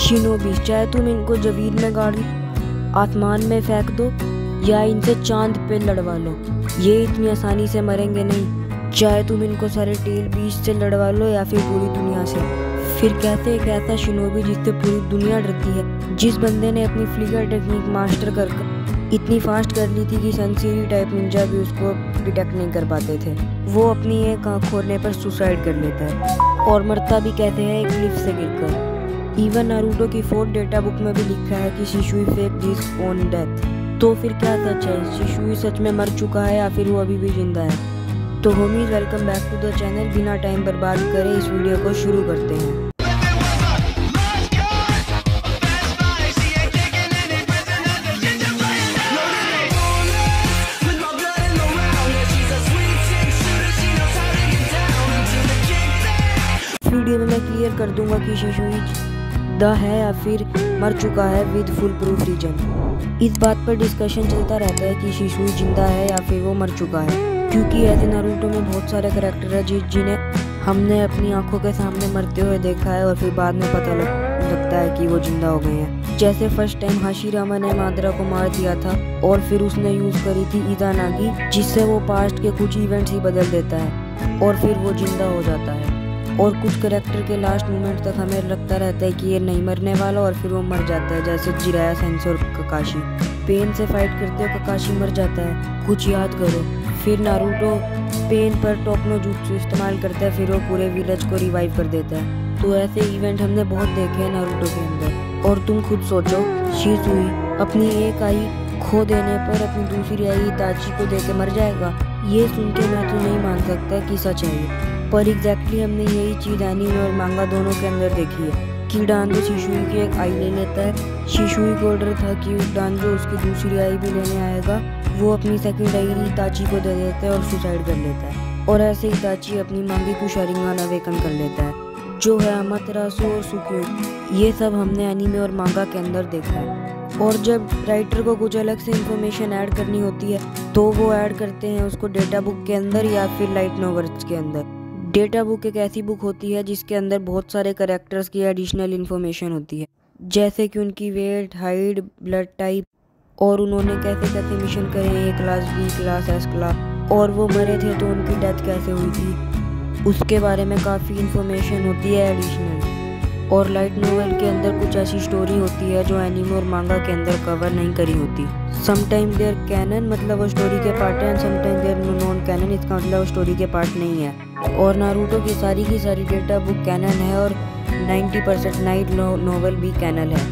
Shinobi, चाहे तुम इनको जमीन में गाड़ आसमान में फेंक दो या इनसे चांद पे लड़वा लो, ये इतनी आसानी से मरेंगे नहीं। चाहे तुम इनको सारे टेल बीच से लड़वा लो या फिर पूरी दुनिया से। फिर कैसे एक ऐसा शिनोबी जिससे पूरी दुनिया डरती है, जिस बंदे ने अपनी फ्लिकर टेक्निक मास्टर कर इतनी फास्ट कर ली थी कि सनसीरी टाइप निंजा भी उसको डिटेक्ट नहीं कर पाते थे, वो अपनी एक आँख खोलने पर सुसाइड कर लेता है और मरता भी कहते हैं एक क्लिफ से गिरकर। इवन नारुतो की 4th डेटा बुक में भी लिखा है कि शिशुई फेक हिज ओन डेथ। तो फिर क्या सच है, शिशुई सच में मर चुका है या फिर वो अभी भी जिंदा है? तो homies, welcome back to the channel. बिना टाइम बर्बाद करे इस वीडियो को शुरू करते हैं। वीडियो में मैं क्लियर कर दूंगा कि शिशुई जिंदा है या फिर मर चुका है विद फुल प्रूफ रीजन। इस बात पर डिस्कशन चलता रहता है कि शिशुई जिंदा है या फिर वो मर चुका है, क्योंकि ऐसे नारुतो में बहुत सारे कैरेक्टर है जिन्हें हमने अपनी आंखों के सामने मरते हुए देखा है और फिर बाद में पता लगता है कि वो जिंदा हो गए हैं। जैसे फर्स्ट टाइम हाशिरामा ने मादरा को मार दिया था और फिर उसने यूज करी थी इज़ानागी, जिससे वो पास्ट के कुछ इवेंट्स ही बदल देता है और फिर वो जिंदा हो जाता है। और कुछ कैरेक्टर के लास्ट मोमेंट तक हमें लगता रहता है कि ये नहीं मरने वाला और फिर वो मर जाता है, जैसे जिराया सेंसर और ककाशी। पेन से फाइट करते हुए ककाशी मर जाता है, कुछ याद करो। फिर नारुतो पेन पर टोकनो जुत्सु इस्तेमाल करता है, फिर वो पूरे विलेज को रिवाइव कर देता है। तो ऐसे इवेंट हमने बहुत देखे हैं नारुतो के अंदर। और तुम खुद सोचो, शिज़ुई अपनी एक आई खो देने पर अपनी दूसरी आई इताची को देके मर जाएगा? ये सुन के मैं तो नहीं मान सकता कि सच है ये, पर एग्जैक्टली हमने यही चीज़ एनीमे और मांगा दोनों के अंदर देखी है कि डांजो शिशुई की एक आई ले लेता है। शिशुई को ऑर्डर था कि डांजो उसकी दूसरी आई भी लेने आएगा, वो अपनी सेकंड आई इताची को दे देता है और सुसाइड कर लेता है। और ऐसे इताची अपनी मांगी को शारिंगान अवेकन कर लेता है, जो है अमातेरासु और सुक्यो। ये सब हमने एनीमे और मांगा के अंदर देखा है। और जब राइटर को कुछ अलग से इंफॉर्मेशन ऐड करनी होती है तो वो ऐड करते हैं उसको डेटा बुक के अंदर या फिर लाइट नोवेल्स के अंदर। डेटा बुक एक ऐसी बुक होती है जिसके अंदर बहुत सारे कैरेक्टर्स की एडिशनल इन्फॉर्मेशन होती है, जैसे कि उनकी वेट, हाइट, ब्लड टाइप और उन्होंने कैसे कैसे मिशन करे, A class, B class, S class, और वो मरे थे तो उनकी डेथ कैसे हुई थी, उसके बारे में काफ़ी इन्फॉर्मेशन होती है एडिशनल। और लाइट नोवेल के अंदर कुछ ऐसी स्टोरी होती है जो एनीमे और मांगा के अंदर कवर नहीं करी होती। समटाइम देयर कैनन, मतलब वो स्टोरी के पार्ट है, and sometime they're non canon, इसका मतलब वो स्टोरी के पार्ट नहीं है। और नारुतो की सारी डेटा बुक कैनन है और 90% नाइट नोवेल भी कैनन है।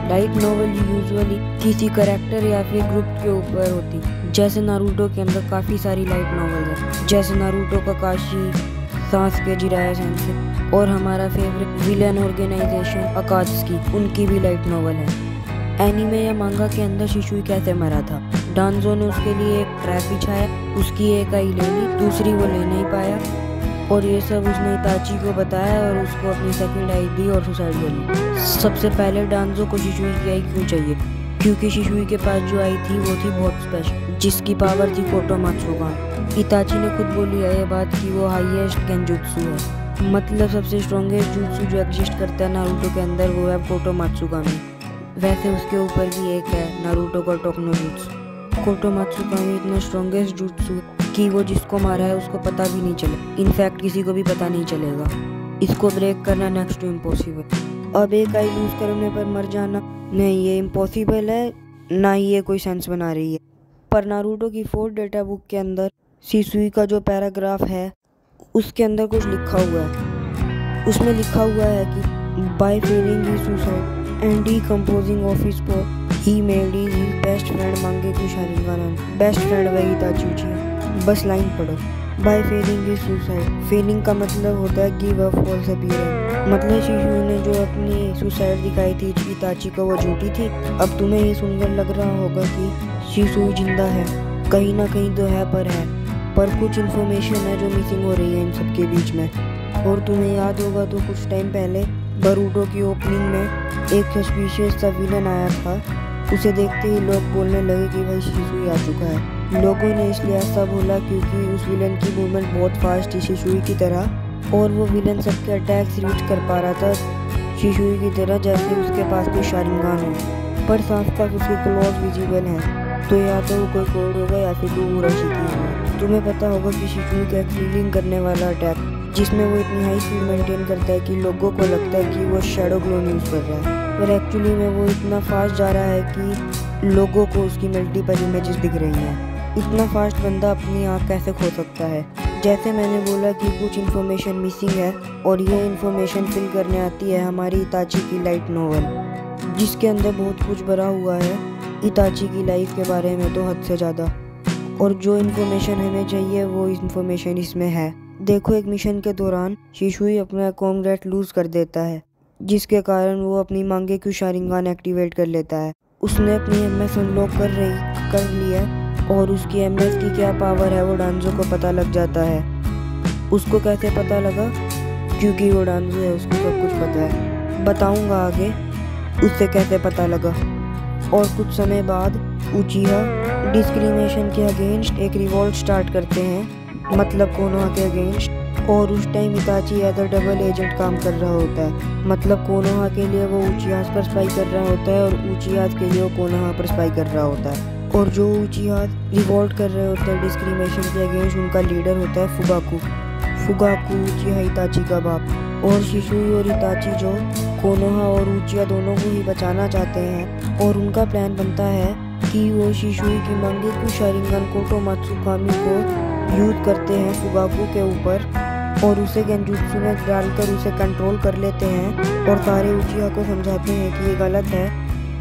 लाइट नोवेल यूजुअली किसी कैरेक्टर या फिर ग्रुप के ऊपर होती, जैसे नारुतो के अंदर काफ़ी सारी लाइट नोवेल है, जैसे नारुतो ककाशी, सासुके, जिराया सेंसेई और हमारा फेवरेट विलन ऑर्गेनाइजेशन अकात्सुकी, उनकी भी लाइट नोवेल है। एनीमे या मांगा के अंदर शिशुई कैसे मरा था? डांजो ने उसके लिए एक ट्रैप बिछाया, उसकी एक आई ले ली, दूसरी वो ले नहीं पाया, और ये सब उसने इताची को बताया और उसको अपनी सेकंड आई दी और सुसाइड कर ली। सबसे पहले डांजो को शिशुई की आई क्यों चाहिए? क्योंकि शिशुई के पास जो आई थी वो थी बहुत स्पेशल, जिसकी पावर थी कोटोमात्सुगान। इताची ने खुद बोली है ये बात कि वो हाईएस्ट गेंजुत्सु है, मतलब सबसे स्ट्रॉन्गेस्ट जुत्सु जो एग्जिस्ट करता है नारुतो के अंदर, वो है कोटोमात्सुगामी। वैसे उसके ऊपर भी एक है नारुतो का टोकनो जुत्सु। कोटोमात्सुगामी इतना स्ट्रॉन्गेस्ट जुत्सु कि वो जिसको मारा है उसको पता भी नहीं चले, इनफैक्ट किसी को भी पता नहीं चलेगा। इसको ब्रेक करना नेक्स्ट टू इम्पॉसिबल। अब एक आई लूज करने पर मर जाना, नहीं ये इम्पॉसिबल है, ना ही ये कोई सेंस बना रही है। पर नारुतो की 4th डेटा बुक के अंदर शिशुई का जो पैराग्राफ है उसके अंदर कुछ लिखा हुआ है। उसमें लिखा हुआ है कि by failing he suicide and decomposing of his body he made his best friend Mangekyo Sharingan. Best friend वही इताची है। बस लाइन पढ़ो, by failing his suicide. Failing का मतलब होता है गिव अप फॉल्स अपीयरेंस, मतलब शिशुई ने जो अपनी सुसाइड दिखाई थी इताची को वो झूठी थी। अब तुम्हें ये सुनकर लग रहा होगा कि शिशुई जिंदा है, कहीं ना कहीं तो है, पर कुछ इन्फॉर्मेशन है जो मिसिंग हो रही है इन सबके बीच में। और तुम्हें याद होगा तो कुछ टाइम पहले बरूटो की ओपनिंग में एक सस्पिशियस सा विलन आया था, उसे देखते ही लोग बोलने लगे कि भाई शिशुई आ चुका है। लोगों ने इसलिए ऐसा बोला क्योंकि उस विलन की मूवमेंट बहुत फास्ट थी शिशुई की तरह, और वो विलन सबके अटैक्स रीच कर पा रहा था शिशुई की तरह, जैसे उसके पास कोई शारिंगान हो, पर साफ साफ उसके क्लॉज विजिबल हैं। तो या तो वो कोई कोड होगा या फिर वो उराशिकी होगा। तुम्हें पता होगा कि शिशुई का एक फीलिंग करने वाला अटैक, जिसमें वो इतनी हाई स्पीड मेंटेन करता है कि लोगों को लगता है कि वो शैडो क्लोन यूज़ कर रहा है, पर एक्चुअली में वो इतना फास्ट जा रहा है कि लोगों को उसकी मल्टीपल इमेजेस दिख रही हैं। इतना फास्ट बंदा अपनी आँख कैसे खो सकता है? जैसे मैंने बोला कि कुछ इन्फॉर्मेशन मिसिंग है, और ये इन्फॉर्मेशन फिल करने आती है हमारी इताची की लाइट नोवेल, जिसके अंदर बहुत कुछ भरा हुआ है इताची की लाइफ के बारे में, तो हद से ज़्यादा। और जो इन्फॉर्मेशन हमें चाहिए वो इन्फॉर्मेशन इसमें है। देखो, एक मिशन के दौरान शिशुई अपना कॉन्ग्रेट लूज कर देता है, जिसके कारण वो अपनी मांगेक्यू शारिंगान एक्टिवेट कर लेता है। उसने अपनी एमएस अनलॉक कर ली है, और उसकी एमएस की क्या पावर है वो डांजो को पता लग जाता है। उसको कैसे पता लगा? क्योंकि वो डांजो है, उसको सब कुछ पता है। बताऊंगा आगे उससे कैसे पता लगा। और कुछ समय बाद उचिहा डिस्क्रिमिनेशन के अगेंस्ट एक रिवॉल्ट स्टार्ट करते हैं, मतलब कोनोहा के अगेंस्ट। और उस time Itachi as a double agent काम कर रहा होता है, मतलब कोनोहा के लिए वो उचिहा पर स्पाई कर रहा होता है, और उचिहा के लिए वो कोनोहा पर स्पाई कर रहा होता है। और जो उचिहा रिवॉल्ट कर रहे होते हैं डिस्क्रिमिनेशन के अगेंस्ट, उनका लीडर होता है फुगाकू उचिहा इताची का बाप। और शिशुई और इताची जो कोनोहा और उचिहा दोनों को ही बचाना चाहते हैं, और उनका प्लान बनता है कि वो शिशुई की मांगेक्यू शारिंगान कोटो मात्सुकामी को यूज करते हैं फुगाकू के ऊपर, और उसे गेंजुत्सु में डालकर उसे कंट्रोल कर लेते हैं, और सारे उचिहा को समझाते हैं कि ये गलत है,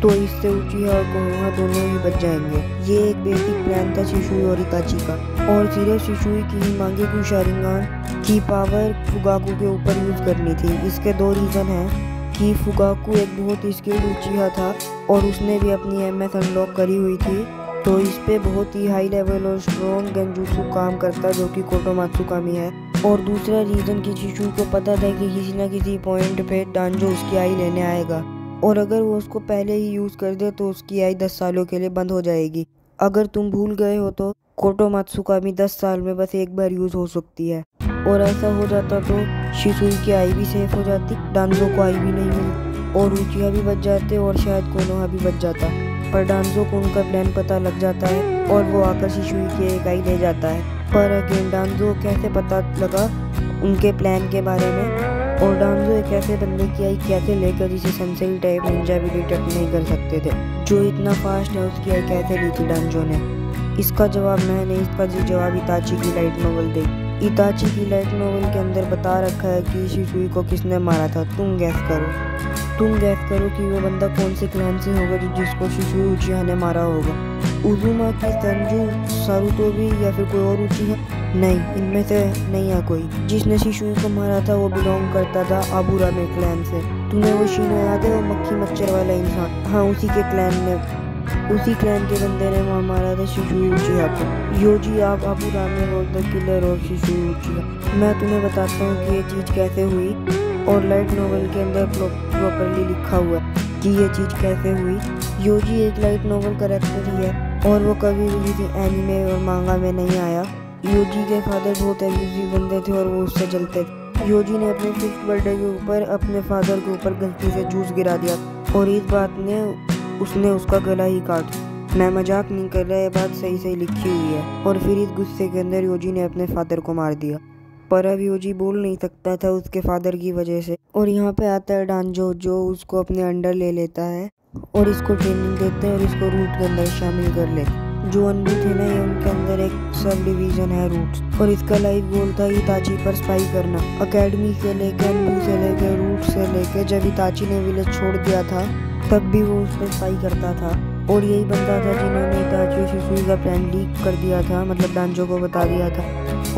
तो इससे उचिहा और कोनोहा दोनों ही बच जाएंगे। ये एक बेसिक प्लान था शिशुई और इताची का। और सिर्फ शिशुई की ही मांगेक्यू शारिंगान की पावर फुगाकू के ऊपर यूज करनी थी। इसके दो रीज़न हैं कि फुगाकू एक बहुत ही स्किल्ड उचिहा था, और उसने भी अपनी एमएस अनलॉक करी हुई थी, तो इस पे बहुत ही हाई लेवल और स्ट्रॉन्ग गेंजुत्सु काम करता, जो कि कोटो मात्सुकामी है। और दूसरा रीज़न कि शिशुई को पता था कि किसी न किसी पॉइंट पे डांजो उसकी आई लेने आएगा, और अगर वो उसको पहले ही यूज़ कर दे तो उसकी आई 10 सालों के लिए बंद हो जाएगी। अगर तुम भूल गए हो तो कोटो मात्सुकामी 10 साल में बस एक बार यूज़ हो सकती है, और ऐसा हो जाता तो शिशुई की आई भी सेफ हो जाती, डांजो को आई भी नहीं मिलती, और उचिहा भी बच जाते, और शायद कोनोहा भी बच जाता। पर डांजो को उनका प्लान पता लग जाता है, और वो आकर शिशुई की एक आई ले जाता है। पर अगेन डांजो कैसे पता लगा उनके प्लान के बारे में, और डांजो एक ऐसे बंदे की आई कैसे लेकर जिसे सेंसेई टाइप निंजा भी डिटेक्ट नहीं कर सकते थे, जो इतना फास्ट है, उसकी आई कैसे ली थी डांजो ने? इसका जवाब मैं नहीं, इसका जवाब इताची की लाइट नोवेल दे। इताची की लाइट नोवेल के अंदर बता रखा है कि शिशुई को किसने मारा था। तुम गैस करो कि वो बंदा कौन से क्लैन से होगा जिसको शिशुई उचिहा ने मारा होगा। उजुमा की संजू, सारुतोबी, या फिर कोई और उचिहा? नहीं, इनमें से नहीं है कोई। जिसने शिशुई को मारा था वो बिलोंग करता था आबुरामे क्लैन से। तुम्हें वो शिनो याद है, वो मक्खी मच्छर वाला इंसान? हाँ, उसी क्लैन के बंदे ने वहाँ मारा था शिशुई उचिहा को। योजी आप Aburame was the killer of Shisui Uchiha. मैं तुम्हें बताता हूँ कि ये चीज़ कैसे हुई, और लाइट नोवेल के अंदर प्रॉपरली लिखा हुआ है कि ये चीज़ कैसे हुई। योजी एक लाइट नोवेल कैरेक्टर ही है, और वो कभी भी किसी एनिमे और मांगा में नहीं आया। योजी के फादर बहुत एब्यूसिव बंदे थे, और वो उससे जलते थे। योजी ने अपने 5th बर्थडे के ऊपर अपने फादर के ऊपर गलती से जूस गिरा दिया, और इस बात ने उसने उसका गला ही काट। मैं मजाक नहीं कर रहा, ये बात सही लिखी हुई है। और फिर इस गुस्से के अंदर योजी ने अपने फादर को मार दिया, पर अब योजी बोल नहीं सकता था उसके फादर की वजह से। और यहाँ पे आता है डांजो, जो उसको अपने अंडर ले लेता है, और इसको ट्रेनिंग देते हैं, और इसको रूट के अंदर शामिल कर लेते। जो अनबू थे ना, ये उनके अंदर एक सब डिवीजन है रूट्स, और इसका लाइफ गोल था इताची पर स्पाई करना। अकेडमी से लेकर, अनबू से लेकर, रूट से लेकर, जब इताची ने विलेज छोड़ दिया था तब भी वो उस पर स्पाई करता था। और यही बंदा था जिन्होंने इताची और शिशुई का प्लान लीक कर दिया था, मतलब डांजो को बता दिया था।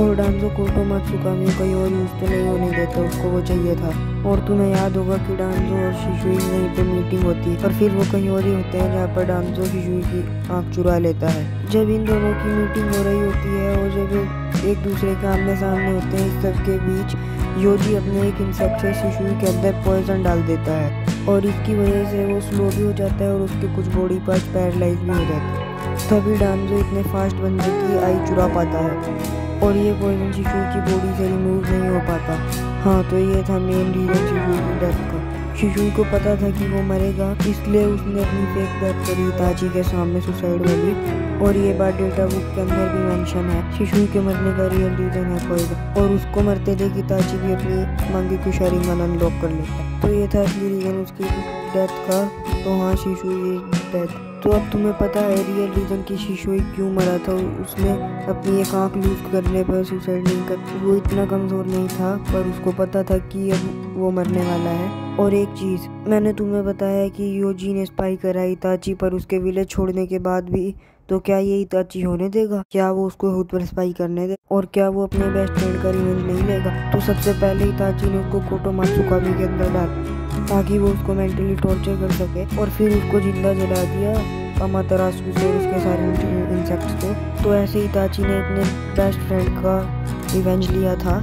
और डांजो कोटो मात्सुकामी को कोई और यूज तो नहीं होने देता, उसको वो चाहिए था। और तुम्हें याद होगा कि डांजो और शिशुई यहीं पे मीटिंग होती है, पर फिर वो कहीं और ही होते हैं, जहाँ पर डांजो शिशुई की आँख चुरा लेता है। जब इन दोनों की मीटिंग हो रही होती है, और जब एक दूसरे के आमने सामने होते हैं, इस सब के बीच योजी अपने एक इंसेक्ट से शिशुई के अंदर पॉइजन डाल देता है, और इसकी वजह से वो स्लो भी हो जाता है, और उसके कुछ बॉडी पार्ट्स पैरालाइज भी हो जाते हैं। तभी डांजो इतने फास्ट बंदे की आई चुरा पाता है, और ये पॉइजन शिशुई की बॉडी से रिमूव नहीं हो पाता। हाँ, तो ये था मेन रीज़न शिशुई की डेथ का। शिशुई को पता था कि वो मरेगा, इसलिए उसने अपनी फेक डेथ करी इताची के सामने सुसाइड वाली। और ये बात डेटा बुक के अंदर भी मेंशन है। शिशुई के मरने का रियल रीजन है पॉइजन, और उसको मरते देख इताची भी अपनी मांगी की शारिंगन अनलॉक कर लेता है। तो ये था असली रीजन उसकी डेथ का। तो हाँ, शिशुई डेथ। तो अब तुम्हें पता है रियल रीजन की शिशुई क्यों मरा था। उसने अपनी एक आँख लूज करने पर सुसाइड नहीं कर, वो इतना कमज़ोर नहीं था, पर उसको पता था कि अब वो मरने वाला है। और एक चीज़ मैंने तुम्हें बताया कि योजी ने स्पाई करा इताची पर उसके विलेज छोड़ने के बाद भी, तो क्या ये इताची होने देगा? क्या वो उसको खुद पर स्पाई करने दे? और क्या वो अपने बेस्ट फ्रेंड का रिवेंज नहीं लेगा? तो सबसे पहले इताची ने उसको कोटोमात्सुकामी के अंदर डाला ताकि वो उसको मेंटली टॉर्चर कर सके, और फिर उसको जिंदा जला दिया अमातेरासु से और उसके सारे इंसेक्ट्स को। तो ऐसे इताची ने अपने बेस्ट फ्रेंड का रिवेंज लिया था।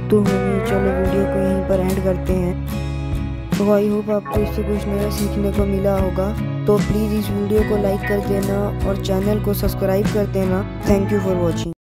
तो हम चलो वीडियो को यहीं पर एंड करते हैं। तो आई होप आपको इससे कुछ नया सीखने को मिला होगा। तो प्लीज़ इस वीडियो को लाइक कर देना और चैनल को सब्सक्राइब कर देना। Thank you for watching.